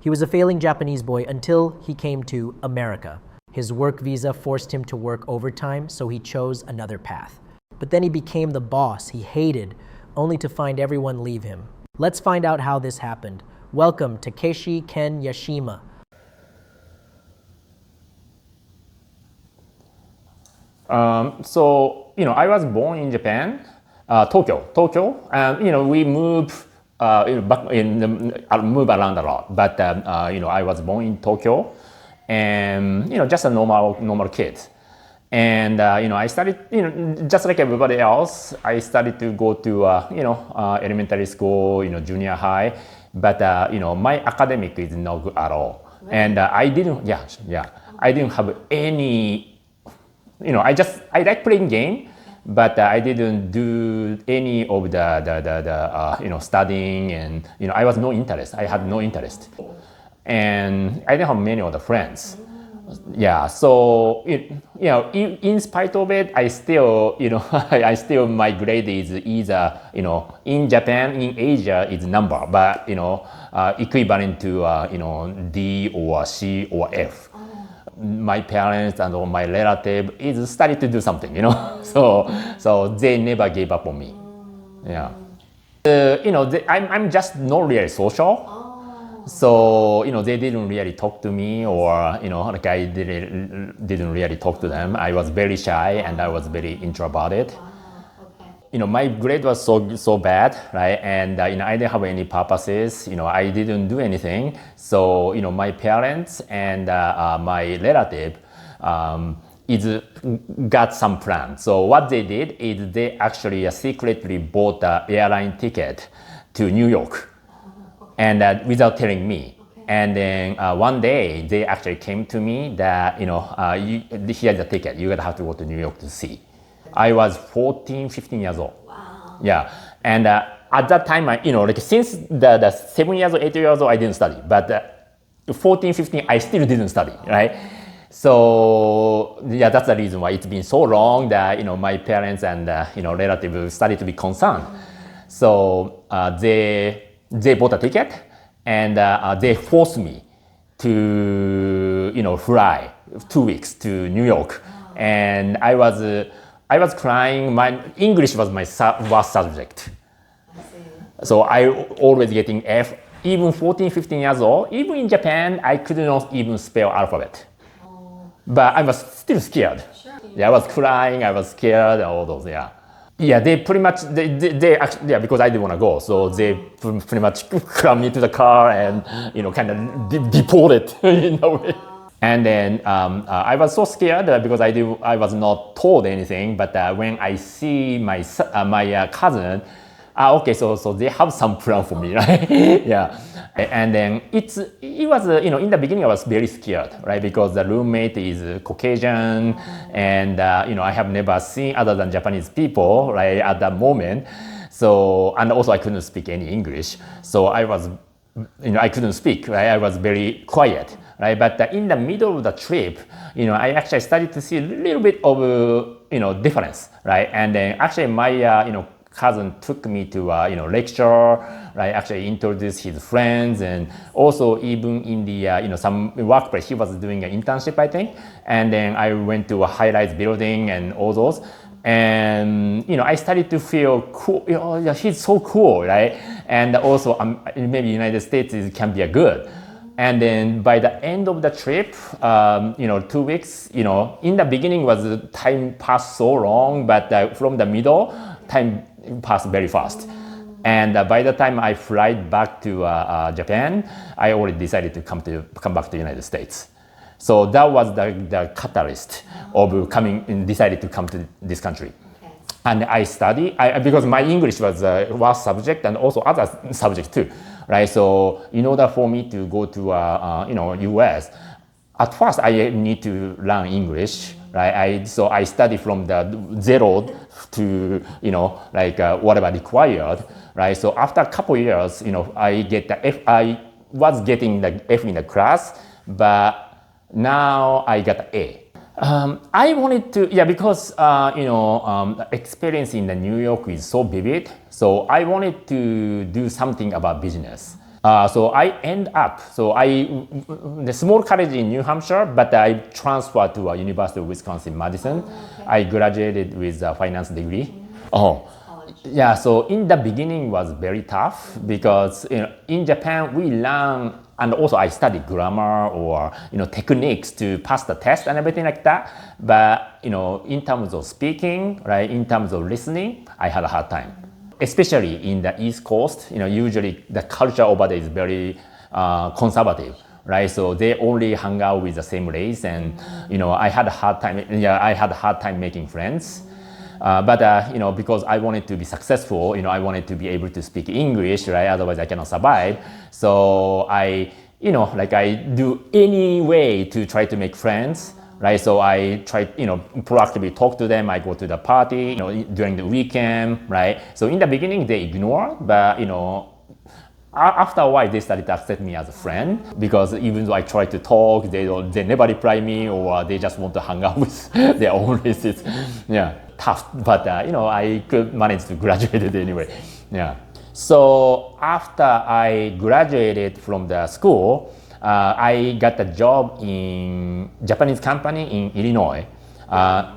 He was a failing Japanese boy until he came to America. His work visa forced him to work overtime, so he chose another path. But then he became the boss he hated, only to find everyone leave him. Let's find out how this happened. Welcome, Takeshi Ken Yashima. I was born in Japan, Tokyo, and we move move around a lot. But I was born in Tokyo, and just a normal kid. And I started, just like everybody else, I started to go to elementary school, junior high. But my academic is not good at all, really? And I didn't have any. I like playing game, but I didn't do any of the studying, and I was no interest. I had no interest, and I didn't have many other friends. Yeah, so in spite of it, I still my grade is either in Japan, in Asia it's number, but equivalent to D or C or F. My parents and all my relative is started to do something, so they never gave up on me. Yeah, I'm just not really social. So they didn't really talk to me, or like I didn't really talk to them. I was very shy and I was very introverted. My grade was so bad, right? And I didn't have any purposes. I didn't do anything. So my parents and my relative got some plan. So what they did is they actually secretly bought an airline ticket to New York, and without telling me. Okay. And then one day they actually came to me that here's the ticket. You're gonna have to go to New York to see. I was 14, 15 years old. Wow. Yeah, and at that time, since the 7 years old, 8 years old, I didn't study. But 14, 15, I still didn't study, right? So yeah, that's the reason why it's been so long that my parents and relatives started to be concerned. So they bought a ticket, and they forced me to fly 2 weeks to New York. Wow. And I was crying. My English was my worst subject. I see. So I always getting F. Even 14, 15 years old, even in Japan, I could not even spell alphabet. Oh. But I was still scared. Sure. Yeah, I was crying, I was scared, all those, yeah. Yeah, they pretty much, they actually, yeah, because I didn't want to go. So they pretty much crammed me to the car and, kind of deported in a way. And then I was so scared because I was not told anything. But when I see my cousin, okay, so they have some plan for me, right? Yeah, and then it was in the beginning I was very scared, right? Because the roommate is Caucasian, and I have never seen other than Japanese people, right, at that moment. So, and also I couldn't speak any English, so I was, I couldn't speak, right? I was very quiet. Right, but in the middle of the trip, I actually started to see a little bit of difference, right? And then actually my cousin took me to lecture, right? Actually introduced his friends, and also even in the some workplace he was doing an internship, I think. And then I went to a high-rise building and all those. And I started to feel cool. Yeah, he's so cool, right? And also maybe United States can be a good. And then by the end of the trip, 2 weeks, in the beginning time passed so long, but from the middle, time passed very fast. And by the time I fly back to Japan, I already decided to come back to the United States. So that was the catalyst of decided to come to this country. Okay. And I study, because my English was a worst subject and also other subjects too. Right, so in order for me to go to US, at first I need to learn English, right? So I study from the zero to whatever required, right? So after a couple years, I get the F. I was getting the F in the class, but now I got the A. I wanted to, because experience in the New York is so vivid. So I wanted to do something about business. So I end up, the small college in New Hampshire, but I transferred to University of Wisconsin-Madison. I graduated with a finance degree. Oh, yeah, so in the beginning was very tough because in Japan we learn, and also I studied grammar or techniques to pass the test and everything like that. But in terms of speaking, right, in terms of listening, I had a hard time. Especially in the East Coast, usually the culture over there is very conservative, right? So they only hang out with the same race, and I had a hard time. Yeah, I had a hard time making friends. But because I wanted to be successful, I wanted to be able to speak English, right? Otherwise, I cannot survive. So I do any way to try to make friends. Right, so I try, proactively talk to them. I go to the party, during the weekend, right? So in the beginning, they ignore, but after a while, they started to accept me as a friend because even though I try to talk, they never reply me, or they just want to hang out with their own races. Yeah, tough, but I could manage to graduate it anyway. Yeah. So after I graduated from the school, I got a job in Japanese company in Illinois.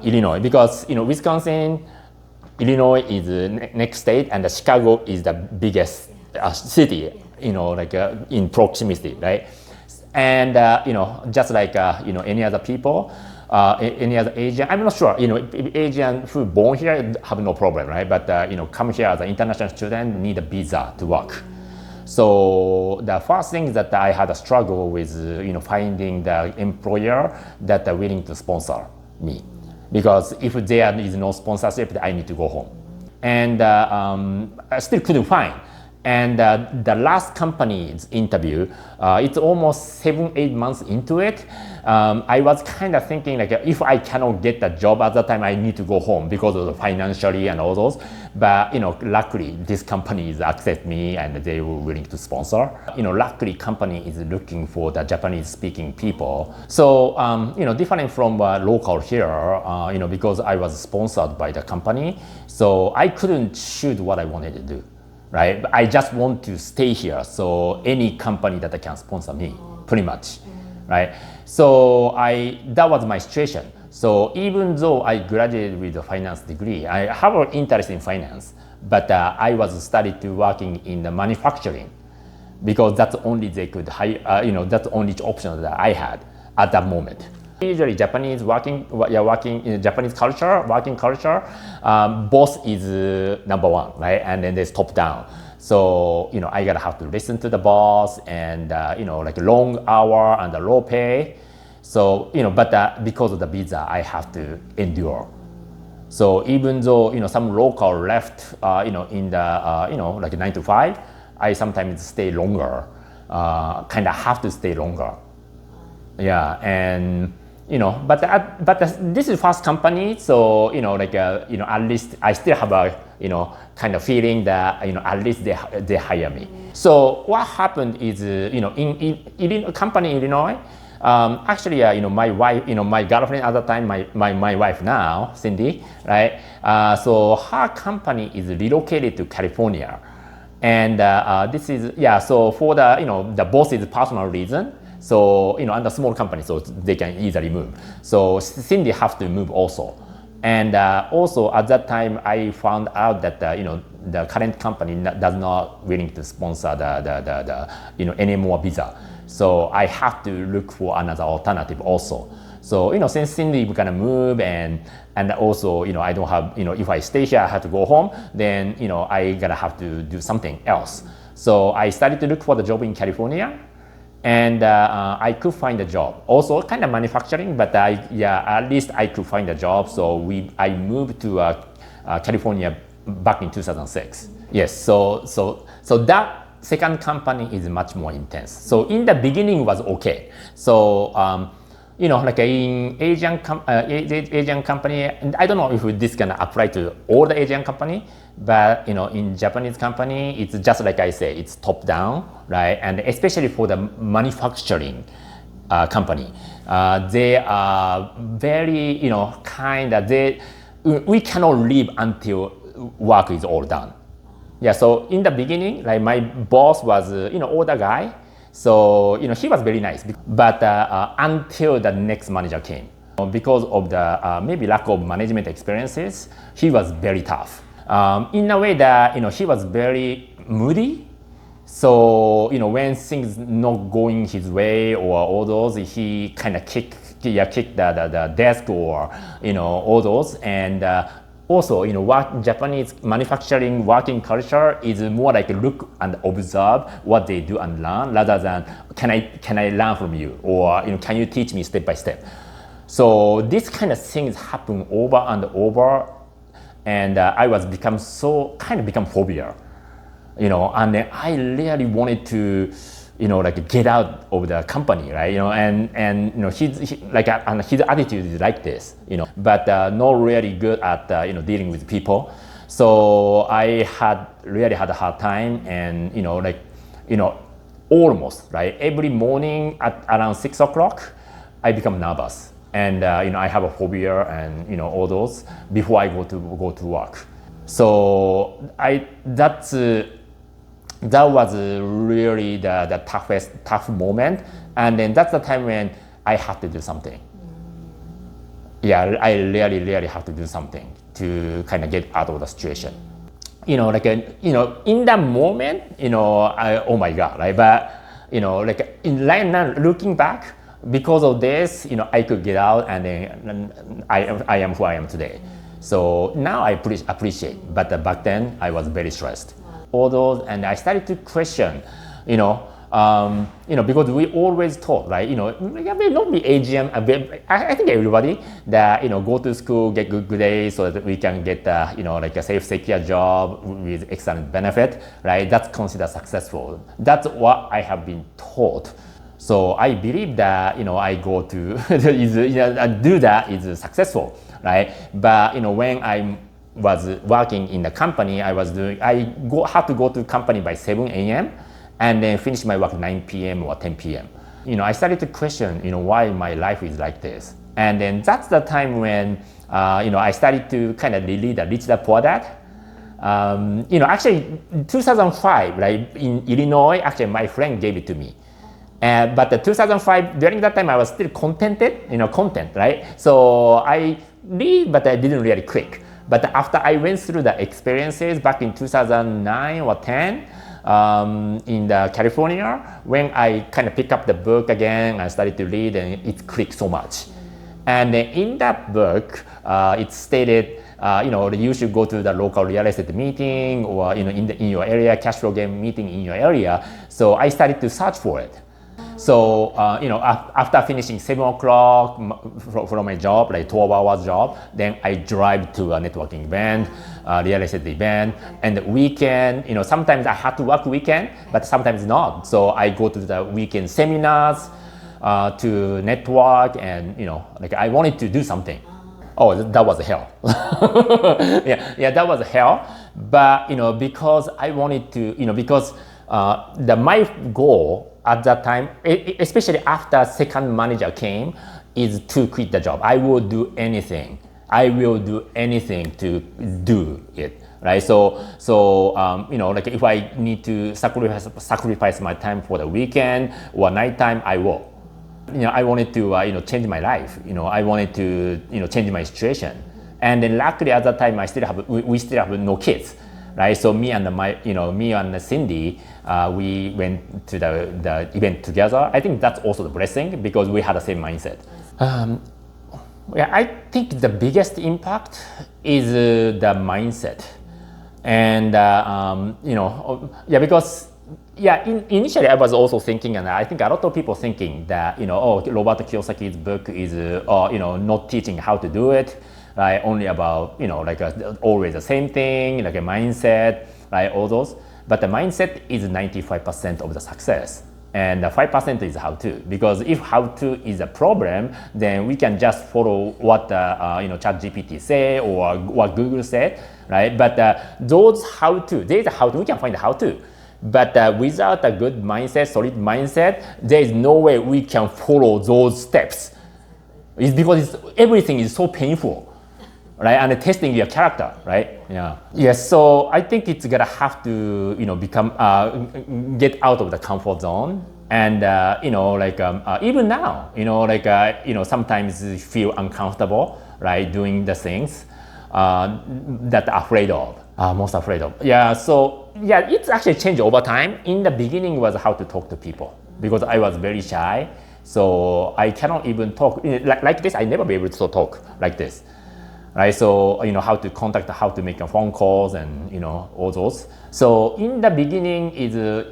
Illinois, because Wisconsin, Illinois is the next state, and Chicago is the biggest city, in proximity, right? And just like any other people, any other Asian, I'm not sure. Asian who born here have no problem, right? But come here as an international student, need a visa to work. So the first thing that I had a struggle with, finding the employer that are willing to sponsor me, because if there is no sponsorship, I need to go home, and I still couldn't find. And the last company's interview, it's almost 7-8 months into it. I was kind of thinking if I cannot get the job at that time, I need to go home because of the financially and all those. But luckily this company accept me and they were willing to sponsor. Luckily company is looking for the Japanese speaking people. So different from local here, because I was sponsored by the company, so I couldn't choose what I wanted to do. Right? I just want to stay here, so any company that can sponsor me, pretty much, right? So that was my situation. So even though I graduated with a finance degree, I have an interest in finance, but I was studied to working in the manufacturing because that's only they could hire, that's the only option that I had at that moment. Usually Japanese working in Japanese culture, working culture, boss is number one, right? And then there's top down. So, I gotta have to listen to the boss and, long hour and the low pay. So, but because of the visa, I have to endure. So even though, some local left, in the, 9 to 5, I sometimes stay longer, kind of have to stay longer. Yeah, and but this is first company, so at least I still have a kind of feeling that at least they hire me. So what happened is in company in Illinois, actually my wife, my girlfriend at the time, my wife now, Cindy, right? So her company is relocated to California, and this is so for the boss's personal reason. So, under small company, so they can easily move. So Cindy have to move also. And also at that time, I found out that, the current company does not willing to sponsor any more visa. So I have to look for another alternative also. So, since Cindy is gonna move and also, I don't have, if I stay here, I have to go home, then, I gotta have to do something else. So I started to look for the job in California. And I could find a job, also kind of manufacturing, but at least I could find a job. So I moved to California back in 2006. Yes, so that second company is much more intense. So in the beginning was okay. So like in Asian company, and I don't know if this can apply to all the Asian company, but in Japanese company, it's just like I say, it's top down, right? And especially for the manufacturing company, they are very, we cannot leave until work is all done. Yeah, so in the beginning, like my boss was, older guy. So, he was very nice. But until the next manager came, because of the maybe lack of management experiences, he was very tough. In a way that, he was very moody. So, when things not going his way or all those, he kind of kick the desk or, all those. And also, Japanese manufacturing working culture is more like look and observe what they do and learn rather than can I learn from you or can you teach me step by step. So this kind of things happen over and over, and I was become phobia, and then I really wanted to, get out of the company, right? And his attitude is like this, but not really good at dealing with people. So I really had a hard time, and almost right every morning at around 6 o'clock, I become nervous, and I have a phobia and all those before I go to work. So that was really the tough moment, and then that's the time when I had to do something. Yeah, I really have to do something to kind of get out of the situation. In that moment, oh my God, right? But right now, looking back, because of this, I could get out, and then I am who I am today. So now I appreciate, but back then I was very stressed. All those, and I started to question, because we always taught, right? Not be AGM. I think everybody that go to school, get good grades, so that we can get a safe, secure job with excellent benefit, right? That's considered successful. That's what I have been taught. So I believe that I go to do that is successful, right? But when I was working in the company, I had to go to company by 7 a.m. and then finish my work 9 p.m. or 10 p.m. I started to question, why my life is like this. And then that's the time when, I started to kind of lead the Rich Dad Poor Dad. Actually, 2005, right, in Illinois, actually my friend gave it to me. But the 2005, during that time, I was still content, right? So I read, but I didn't really click. But after I went through the experiences back in 2009 or 10 in California, when I kind of picked up the book again, I started to read, and it clicked so much. And in that book, it stated, you should go to the local real estate meeting or in your area, cash flow game meeting in your area. So I started to search for it. So, after finishing 7 o'clock from my job, like 12 hours job, then I drive to a networking event, real estate event, and the weekend, sometimes I had to work weekend, but sometimes not. So I go to the weekend seminars to network, and, I wanted to do something. Oh, that was hell. yeah, that was hell. But, because I wanted to, because my goal at that time, especially after second manager came, is to quit the job. I will do anything. I will do anything to do it, right? So if I need to sacrifice my time for the weekend or nighttime, I will. I wanted to change my life. I wanted to change my situation. And then luckily at that time, we still have no kids. Right, so me and Cindy, we went to the event together. I think that's also the blessing because we had the same mindset. I think the biggest impact is the mindset, and because initially I was also thinking, and I think a lot of people thinking that Robert Kiyosaki's book is not teaching how to do it. Right, only about always the same thing, like a mindset, right? All those, but the mindset is 95% of the success, and the 5% is how to. Because if how to is a problem, then we can just follow what ChatGPT say or what Google said, right? But those how to, there's a how to. We can find a how to, but without a good mindset, solid mindset, there is no way we can follow those steps. It's because everything is so painful. right? And testing your character, right? Yeah. Yes. So I think it's gonna have to, become get out of the comfort zone, and even now, sometimes you feel uncomfortable, right, doing the things that afraid of, most afraid of. Yeah. So yeah, it's actually changed over time. In the beginning was how to talk to people because I was very shy. So I cannot even talk like this. I never be able to talk like this, right? So how to contact, how to make phone calls, and all those. So in the beginning,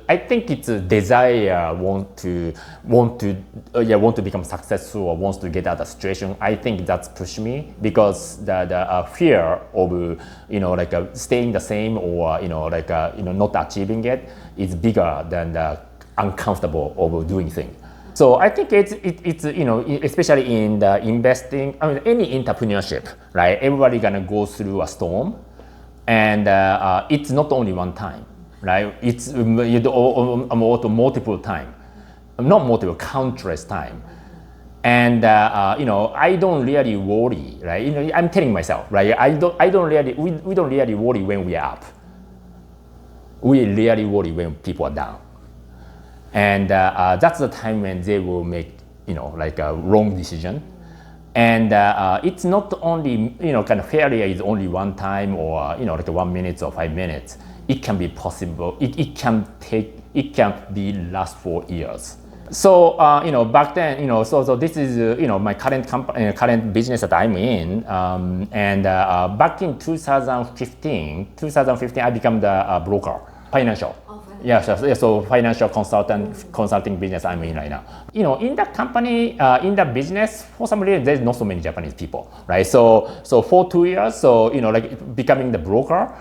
I think it's a desire want to become successful or wants to get out of the situation. I think that's pushed me because the fear of staying the same or not achieving it is bigger than the uncomfortable of doing things. So I think it's especially in the investing, any entrepreneurship, right? Everybody gonna go through a storm, and it's not only one time, right? It's multiple time, not multiple, countless time. And I don't really worry, right? I'm telling myself, right? We don't really worry when we are up. We really worry when people are down. And that's the time when they will make, a wrong decision. And it's not only, kind of failure is only one time or, 1 minute or 5 minutes. It can be possible. It can be last for years. So, back then, so this is, my current business that I'm in. Back in 2015, I became the broker, financial. Yeah, so financial consulting business I'm in right now. In the company, in the business, for some reason, there's not so many Japanese people, right? So for 2 years, becoming the broker,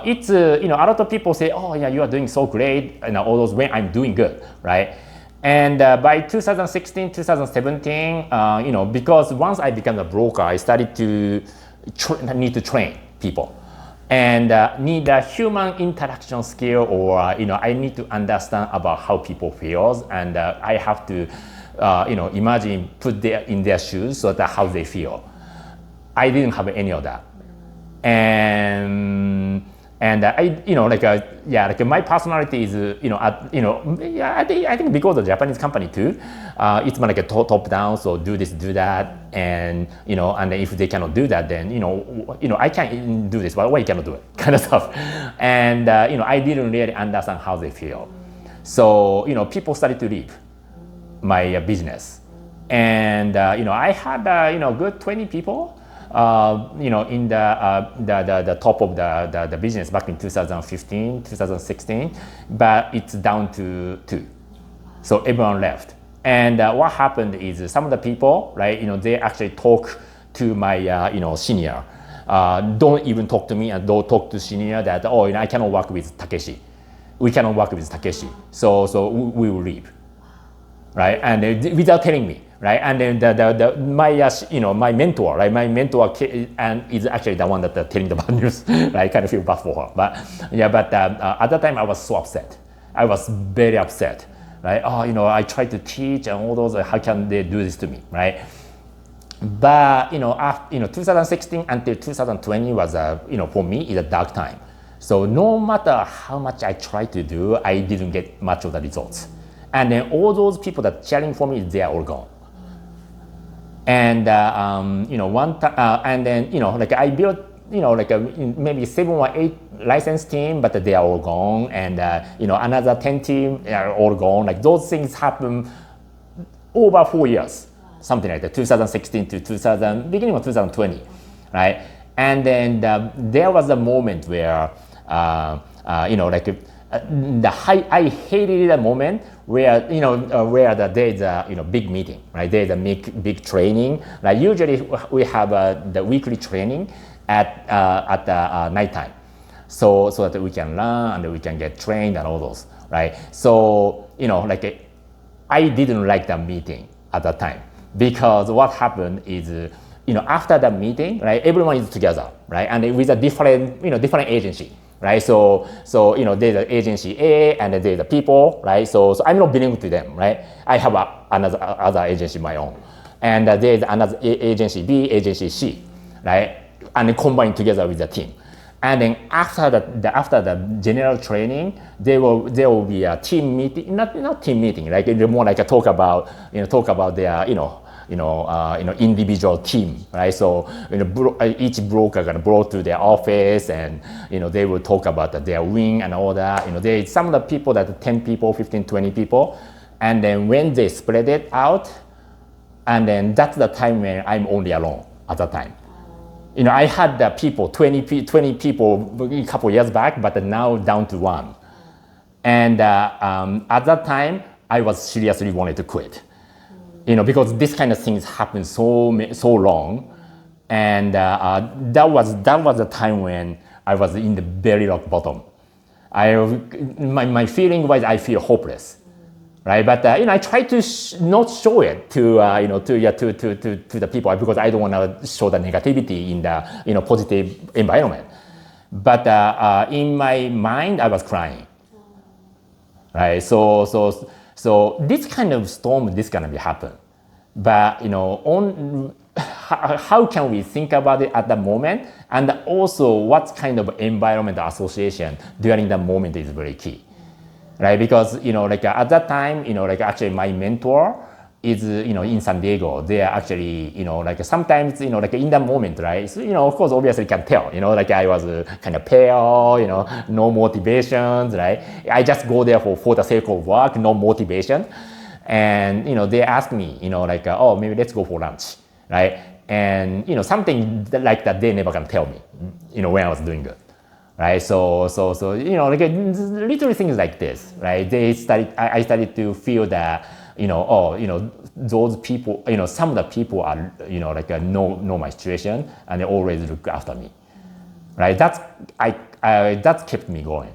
it's, a lot of people say, oh yeah, you are doing so great, and all those when I'm doing good, right? And by 2016, 2017, because once I became a broker, I started to need to train people. And need a human interaction skill, or I need to understand about how people feels, and I have to, imagine, put in their shoes, so that how they feel. I didn't have any of that, and my personality is, I think because of the Japanese company too, it's more like a top down, so do this, do that, and and if they cannot do that, then I can't do this, but why you cannot do it, kind of stuff, and I didn't really understand how they feel, so people started to leave my business, and I had good 20 people. In the top of the business back in 2015, 2016, but it's down to 2. So everyone left. And what happened is some of the people, right, they actually talk to my, senior. Don't even talk to me, and don't talk to senior that, I cannot work with Takeshi. We cannot work with Takeshi. So we will leave, right? And without telling me. Right, and then my mentor, right? My mentor and is actually the one that telling the bad news. Right, I kind of feel bad for her, but at that time I was so upset. I was very upset. Right, I tried to teach and all those. How can they do this to me? Right, but after 2016 until 2020 was for me is a dark time. So no matter how much I tried to do, I didn't get much of the results. And then all those people that cheering for me, they are all gone. And one time, and then I built maybe 7 or 8 licensed team, but they are all gone, and another 10 team are all gone. Like those things happen over 4 years, something like that, 2016 to beginning of 2020, right? And then there was a moment where I hated the moment where there's a big meeting, right? There's a big training. Like usually we have the weekly training at nighttime, so that we can learn and we can get trained and all those, right? So I didn't like the meeting at that time, because what happened is after the meeting, right, everyone is together, right, and with a different agency. Right, so there's the agency A and there's the people, right? So I'm not belonging to them, right? I have other agency of my own, and there's another agency B, agency C, right? and combine together with the team. And then after the general training, there will be a team meeting, not team meeting, like more like a talk about their individual team, right? So each broker gonna brought to their office, and they will talk about their win and all that. There some of the people that 10 people, 15, 20 people, and then when they spread it out, and then that's the time when I'm only alone at that time. I had the people, 20 people a couple years back, but now down to one. And at that time, I was seriously wanted to quit. Because this kind of things happen so long, and that was the time when I was in the very rock bottom. My feeling was I feel hopeless, right? But I try to not show it to the people, because I don't want to show the negativity in the positive environment. But in my mind, I was crying, right? So this kind of storm, this gonna be happen. But how can we think about it at the moment, and also what kind of environment association during the moment is very key, right? Because at that time, actually my mentor is in San Diego. They are actually sometimes in the moment, right? So, of course, obviously can tell, I was kind of pale, no motivations, right? I just go there for the sake of work, no motivation. And they ask me, oh, maybe let's go for lunch, right? And something like that they never can tell me, when I was doing good, right? So little things like this, right? I started to feel that those people, some of the people are know my situation, and they always look after me, right? That kept me going,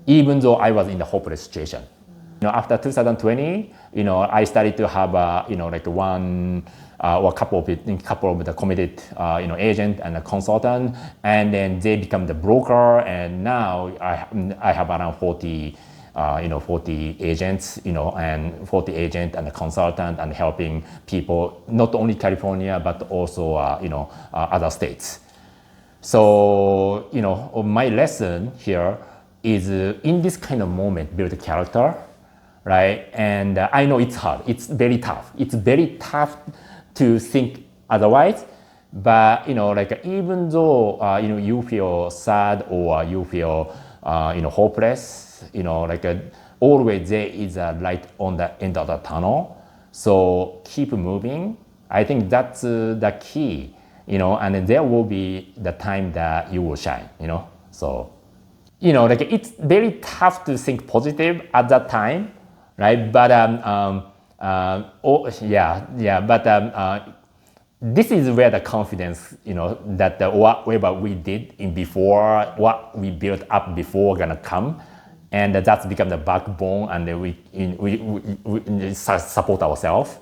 even though I was in the hopeless situation. After 2020, I started to have one or a couple of the committed agent and a consultant, and then they become the broker, and now I have around 40 agents, and 40 agent and a consultant, and helping people not only California but also other states. So my lesson here is in this kind of moment, build a character. Right, and I know it's hard. It's very tough. It's very tough to think otherwise. But even though you feel sad or you feel hopeless, always there is a light on the end of the tunnel. So keep moving. I think that's the key. And then there will be the time that you will shine. So it's very tough to think positive at that time. Right, but this is where the confidence, that whatever we did in before, what we built up before, gonna come, and that's become the backbone, and then we support ourselves.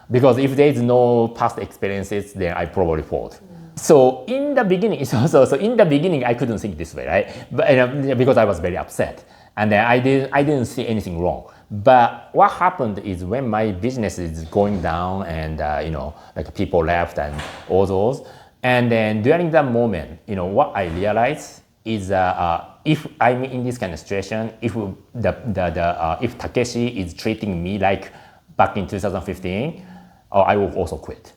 Because if there is no past experiences, then I probably failed. So in the beginning, I couldn't think this way, right? But because I was very upset, and then I didn't see anything wrong. But what happened is when my business is going down, and people left and all those, and then during that moment, what I realized is if I'm in this kind of situation, if if Takeshi is treating me like back in 2015, I will also quit.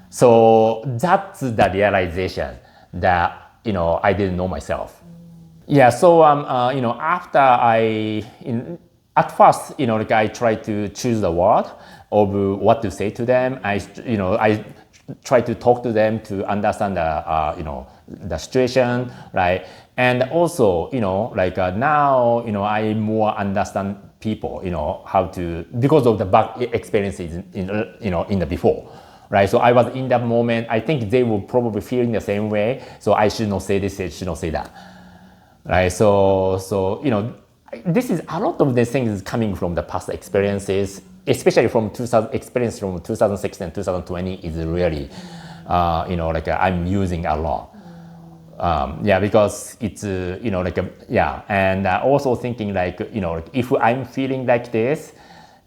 So that's the realization that I didn't know myself. Yeah. So after at first, I tried to choose the word of what to say to them. I try to talk to them to understand the situation, right? And also, now, I more understand people, how to, because of the back experiences in the before, right? So I was in that moment. I think they will probably feel in the same way. So I should not say this, I should not say that, right? So this is a lot of the things coming from the past experiences, especially from experience from 2016 and 2020 is really, I'm using a lot. Because it's, and also thinking if I'm feeling like this,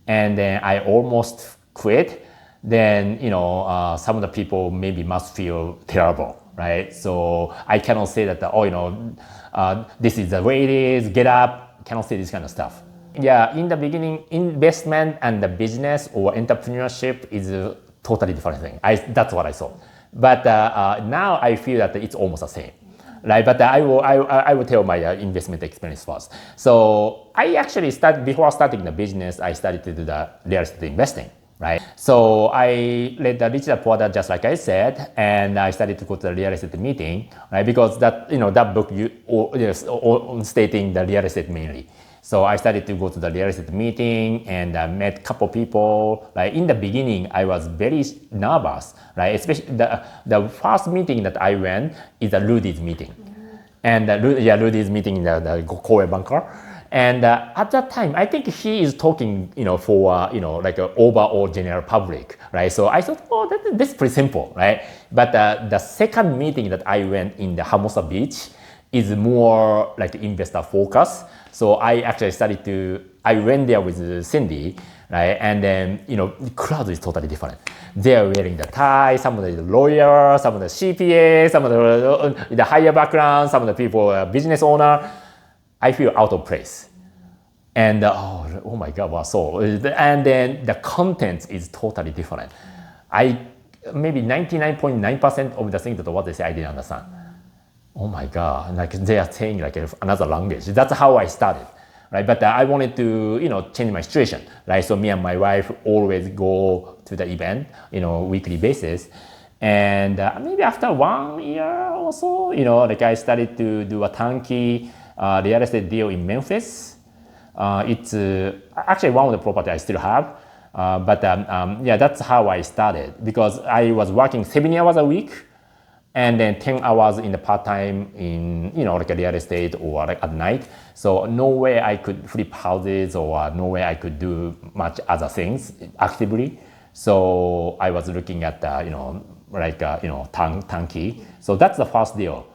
and then I almost quit, then, some of the people maybe must feel terrible, right? So I cannot say that, this is the way it is, get up, cannot say this kind of stuff. Yeah, in the beginning, investment and the business or entrepreneurship is a totally different thing. That's what I saw. But now I feel that it's almost the same. Right, but I will tell my investment experience first. So I actually before starting the business, I started to do the real estate investing. Right, so I read the Rich Dad Poor Dad just like I said, and I started to go to the real estate meeting, right? Because that that book stating the real estate mainly. So I started to go to the real estate meeting and met a couple people. Like in the beginning, I was very nervous, right? Especially the first meeting that I went is the Rudy's meeting. And Rudy's meeting in the Koei bunker. And at that time, I think he is talking, for, like an overall general public, right? So I thought, oh, that's pretty simple, right? But the second meeting that I went in the Hermosa Beach is more like investor focus. So I actually I went there with Cindy, right? And then, the crowd is totally different. They're wearing the tie, some of the lawyers, some of the CPA, some of the higher background, some of the people are business owner. I feel out of place. And oh my God, wow, so, and then the content is totally different. Maybe 99.9% of the things that what they say I didn't understand. Oh my God, like they are saying like another language. That's how I started, right? But I wanted to, change my situation, right? So me and my wife always go to the event, weekly basis. And maybe after 1 year or so, like I started to do a turnkey real estate deal in Memphis. It's actually one of the property I still have. But that's how I started because I was working 7 hours a week and then 10 hours in the part-time in, like a real estate or like at night. So no way I could flip houses or no way I could do much other things actively. So I was looking at, turnkey. So that's the first deal.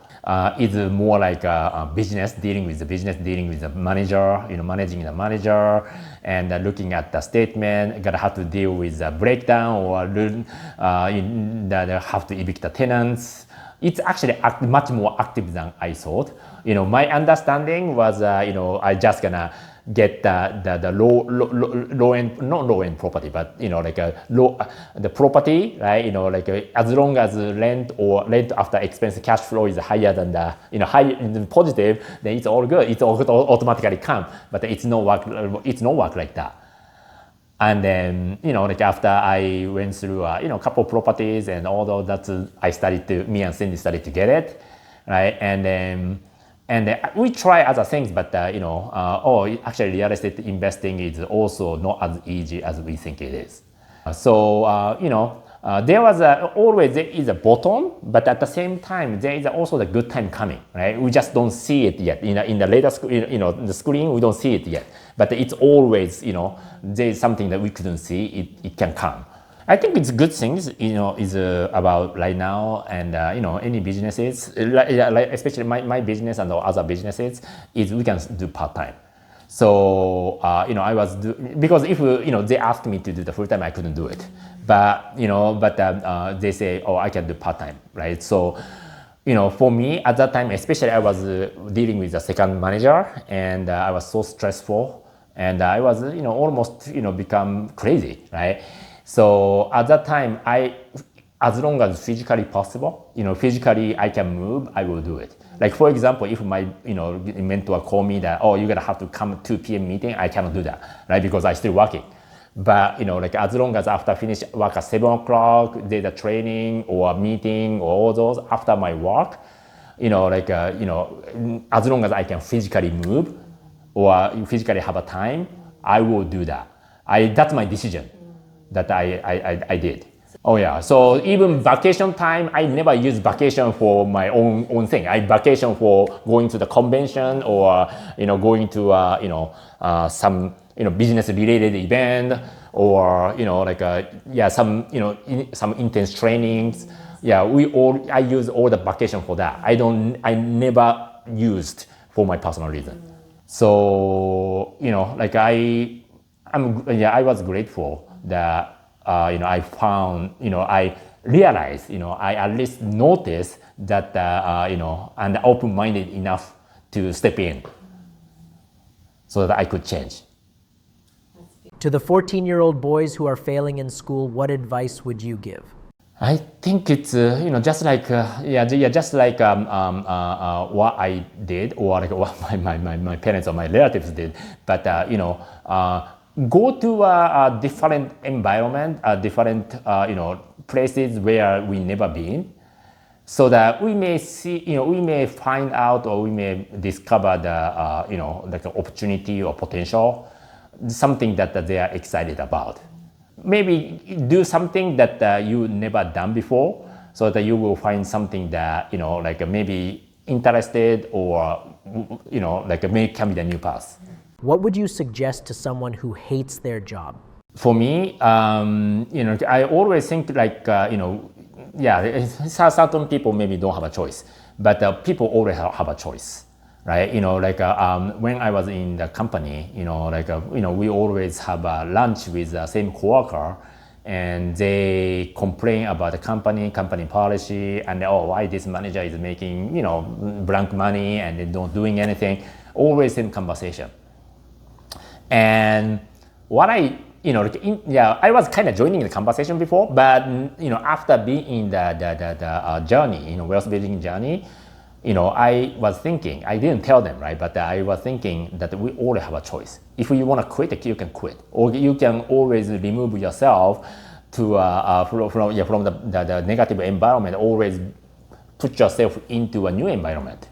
It's more like a business, dealing with the manager, managing the manager, and looking at the statement. Gotta have to deal with the breakdown or have to evict the tenants. It's actually much more active than I thought. My understanding was, I just gonna get the low end, not low end property, but the property, right? As long as rent after expense cash flow is higher than the high positive, then it's all good. It's all good, automatically come. But it's no work like that. And then, after I went through, a couple properties and all those, me and Cindy started to get it, right? And then we try other things, but, actually real estate investing is also not as easy as we think it is. There is a bottom, but at the same time, there is also the good time coming, right? We just don't see it yet. In the later, the screen, we don't see it yet. But it's always, there is something that we couldn't see. It can come. I think it's good things, is about right now, and any businesses, especially my business and other businesses, is we can do part time. So because if they asked me to do the full time, I couldn't do it. But they say, oh, I can do part time, right? So for me at that time, especially I was dealing with the second manager, and I was so stressful, and I was almost become crazy, right? So at that time, as long as physically possible, physically I can move, I will do it. Like for example, if my mentor call me that, oh, you're gonna have to come 2 p.m. meeting, I cannot do that, right? Because I'm still working. But as long as after finish work at 7 o'clock, there's a training or a meeting or all those after my work, as long as I can physically move or physically have a time, I will do that. That's my decision that I did. Oh yeah, so even vacation time, I never use vacation for my own thing. I vacation for going to the convention or going to some business related event or some intense trainings. Yeah, I use all the vacation for that. I never used for my personal reason. So I was grateful that I found, I realized, I at least noticed that, and open-minded enough to step in so that I could change. To the 14-year-old boys who are failing in school, what advice would you give? I think it's just like just like what I did, or like what my parents or my relatives did. But go to a different environment, different places where we never been, so that we may see, we may find out, or we may discover the like an opportunity or potential, something that they are excited about. Maybe do something that you never done before, so that you will find something that like maybe interested, or like maybe can be the new path. What would you suggest to someone who hates their job? For me, I always think like certain people maybe don't have a choice, but people always have a choice. Right, when I was in the company, we always have a lunch with the same coworker, and they complain about the company policy, and why this manager is making blank money and they don't doing anything. Always same conversation. And what I I was kind of joining the conversation before, but after being in the journey, wealth building journey. I was thinking, I didn't tell them, right? But I was thinking that we all have a choice. If you want to quit, you can quit, or you can always remove yourself to from the negative environment. Always put yourself into a new environment,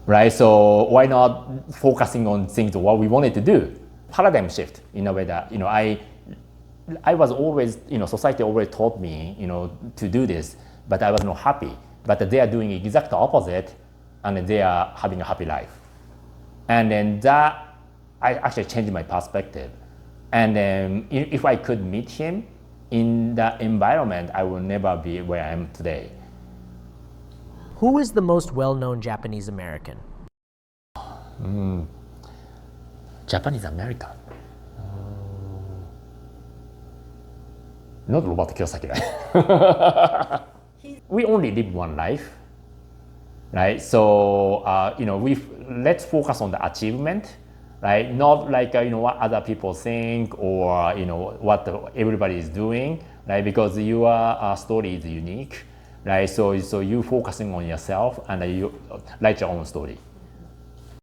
right? So why not focusing on things what we wanted to do? Paradigm shift in a way that I was always society always taught me to do this, but I was not happy. But they are doing exact opposite, and they are having a happy life. And then that, I actually changed my perspective. And then if I could meet him in that environment, I will never be where I am today. Who is the most well-known Japanese American? Japanese American. Not Robert Kiyosaki, right? We only live one life. Right, so let's focus on the achievement, right? Not like what other people think, or what everybody is doing, right? Because your story is unique, right? So you focusing on yourself, and you write your own story.